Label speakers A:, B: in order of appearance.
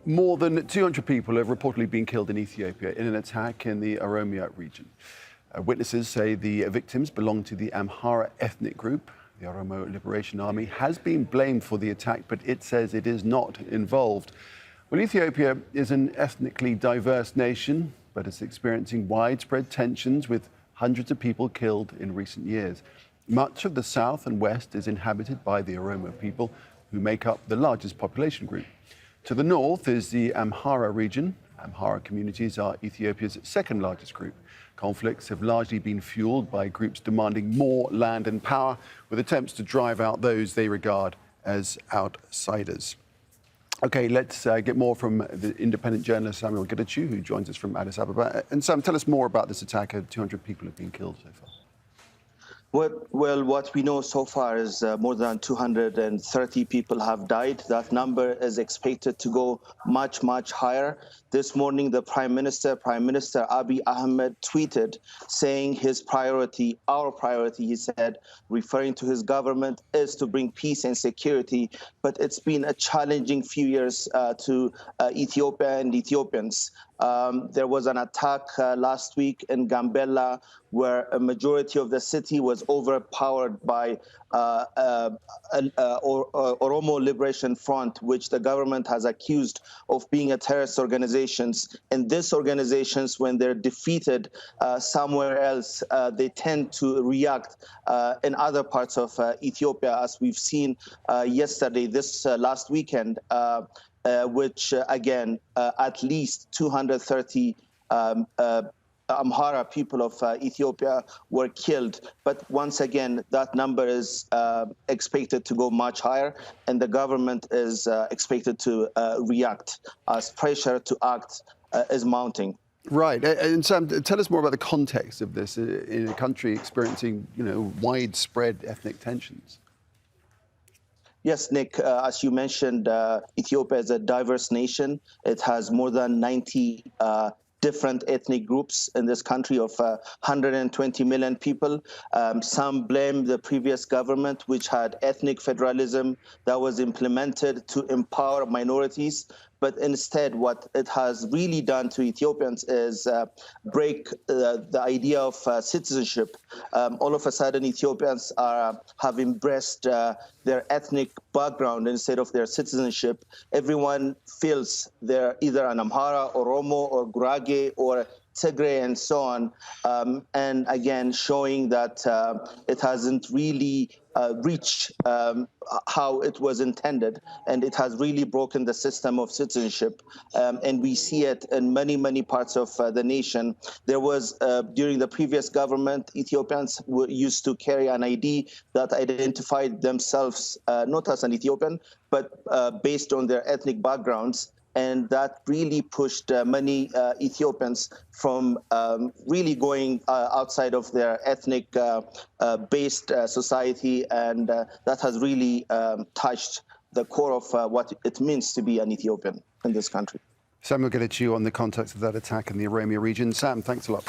A: More than 200 people have reportedly been killed in Ethiopia in an attack in the Oromia region. Witnesses say the victims belong to the Amhara ethnic group. The Oromo Liberation Army has been blamed for the attack, but it says it is not involved. Well, Ethiopia is an ethnically diverse nation, but it's experiencing widespread tensions with hundreds of people killed in recent years. Much of the south and west is inhabited by the Oromo people, who make up the largest population group. To the north is the Amhara region. Amhara communities are Ethiopia's second largest group. Conflicts have largely been fueled by groups demanding more land and power, with attempts to drive out those they regard as outsiders. OK, let's get more from the independent journalist Samuel Getachew, who joins us from Addis Ababa. And Sam, tell us more about this attack. 200 people have been killed so far.
B: Well, what we know so far is more than 230 people have died. That number is expected to go much, much higher. This morning, the Prime Minister Abiy Ahmed, tweeted saying his priority, our priority, he said, referring to his government, is to bring peace and security. But it's been a challenging few years to Ethiopia and Ethiopians. There was an attack last week in Gambela, where a majority of the city was overpowered by Oromo Liberation Front, which the government has accused of being a terrorist organization. And these organizations, when they're defeated somewhere else, they tend to react in other parts of Ethiopia, as we've seen yesterday, this last weekend, which, again, at least 230 Amhara people of Ethiopia were killed. But once again, that number is expected to go much higher, and the government is expected to react as pressure to act is mounting.
A: Right. And Sam, tell us more about the context of this in a country experiencing, widespread ethnic tensions.
B: Yes, Nick, as you mentioned, Ethiopia is a diverse nation. It has more than 90 different ethnic groups in this country of 120 million people. Some blame the previous government, which had ethnic federalism that was implemented to empower minorities. But instead, what it has really done to Ethiopians is break the idea of citizenship. All of a sudden, Ethiopians have embraced their ethnic background instead of their citizenship. Everyone feels they're either an Amhara, Oromo, or Gurage, or Tigray, and so on. And again, showing that it hasn't really reached how it was intended, and it has really broken the system of citizenship. And we see it in many, many parts of the nation. There was, during the previous government, Ethiopians used to carry an ID that identified themselves not as an Ethiopian, but based on their ethnic backgrounds. And that really pushed many Ethiopians from really going outside of their ethnic-based society, and that has really touched the core of what it means to be an Ethiopian in this country.
A: Samuel Getachew on the context of that attack in the Oromia region. Sam, thanks a lot.